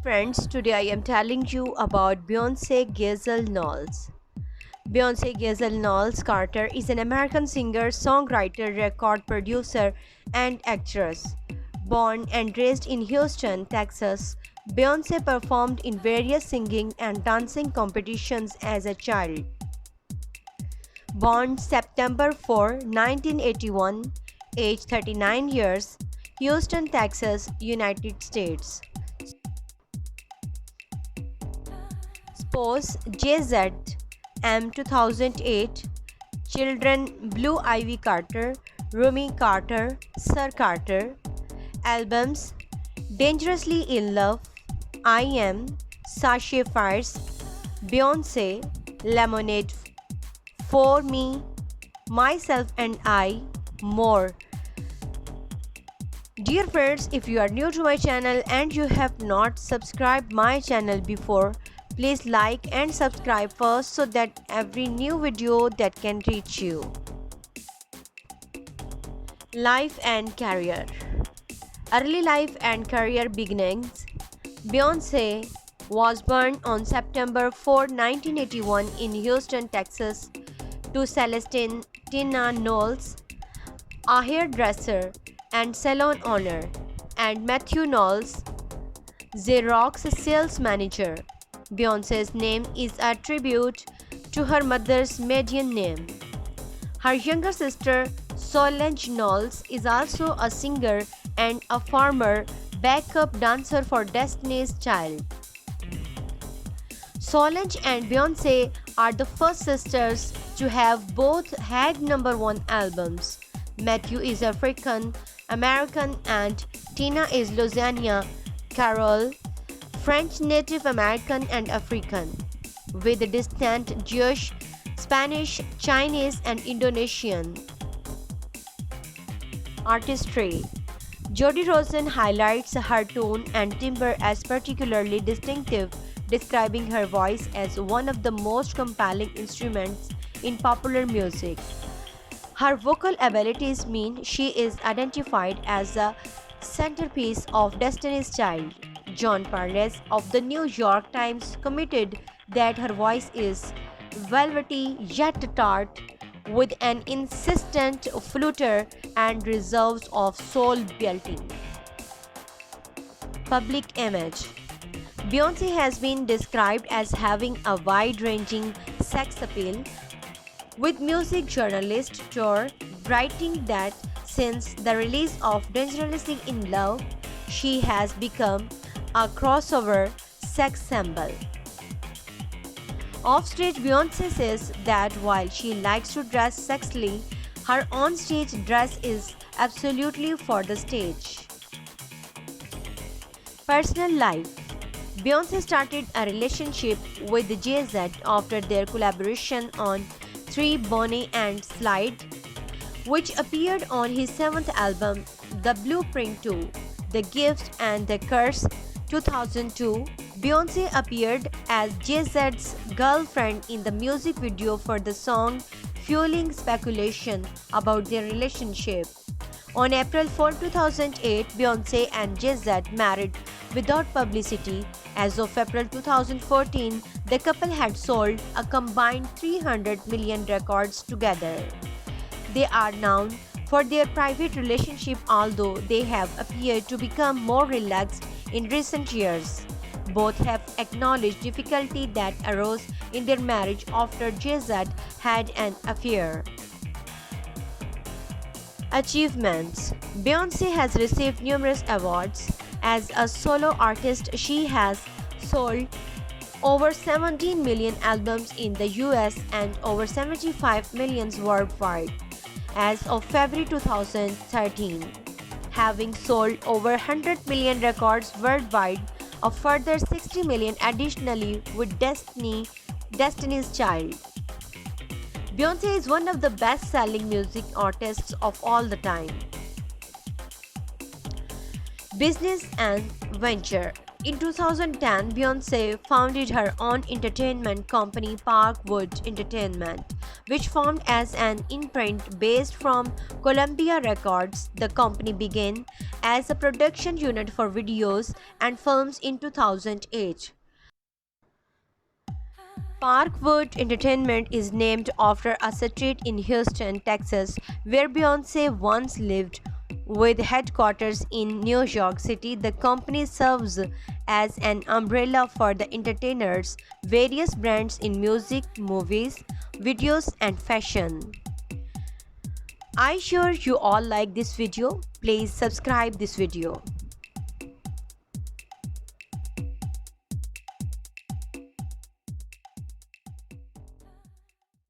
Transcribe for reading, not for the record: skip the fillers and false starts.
Friends, today I am telling you about Beyonce Gazelle Knowles. Beyonce Gazelle Knowles Carter is an American singer, songwriter, record producer, and actress. Born and raised in Houston, Texas, Beyonce performed in various singing and dancing competitions as a child. Born September 4, 1981, age 39 years, Houston, Texas, United States. Spouse JZ M 2008. Children Blue Ivy Carter, Rumi Carter, Sir Carter. Albums Dangerously in Love, I Am, Sasha Fires, Beyonce, Lemonade, For Me, Myself and I, More. Dear friends, if you are new to my channel and you have not subscribed my channel before, please like and subscribe first so that every new video that can reach you. Life and career. Early life and career beginnings. Beyonce was born on September 4, 1981 in Houston, Texas to Celestine Tina Knowles, a hairdresser and salon owner, and Matthew Knowles, Xerox sales manager. Beyonce's name is a tribute to her mother's maiden name. Her younger sister, Solange Knowles, is also a singer and a former backup dancer for Destiny's Child. Solange and Beyonce are the first sisters to have both had #1 albums. Matthew is African American and Tina is Louisiana Carol, French Native American and African, with distant Jewish, Spanish, Chinese, and Indonesian. Artistry. Jody Rosen highlights her tone and timbre as particularly distinctive, describing her voice as one of the most compelling instruments in popular music. Her vocal abilities mean she is identified as the centerpiece of Destiny's Child. John Parnes of the New York Times commented that her voice is velvety yet tart, with an insistent flutter and reserves of soul belting. Public image. Beyonce has been described as having a wide-ranging sex appeal, with music journalist Tor writing that since the release of Dangerously in Love, she has become a crossover sex symbol. Offstage, Beyonce says that while she likes to dress sexily, her on-stage dress is absolutely for the stage. Personal life. Beyonce started a relationship with Jay-Z after their collaboration on 3 Bonnie and Clyde, which appeared on his 7th album, The Blueprint 2, The Gift and the Curse, 2002. Beyonce appeared as Jay-Z's girlfriend in the music video for the song, fueling speculation about their relationship. On April 4, 2008, Beyonce and Jay-Z married without publicity. As of April 2014, the couple had sold a combined 300 million records together. They are known for their private relationship, although they have appeared to become more relaxed in recent years. Both have acknowledged difficulty that arose in their marriage after Jay-Z had an affair. Achievements. Beyonce has received numerous awards. As a solo artist, she has sold over 17 million albums in the US and over 75 million worldwide as of February 2013, having sold over 100 million records worldwide, a further 60 million additionally with Destiny's Child. Beyonce is one of the best-selling music artists of all the time. Business and venture. In 2010, Beyonce founded her own entertainment company, Parkwood Entertainment, which formed as an imprint based from Columbia Records. The company began as a production unit for videos and films in 2008. Parkwood Entertainment is named after a street in Houston, Texas, where Beyonce once lived. With headquarters in New York City, the company serves as an umbrella for the entertainers, various brands in music, movies, videos, and fashion. I sure you all like this video. Please subscribe this video.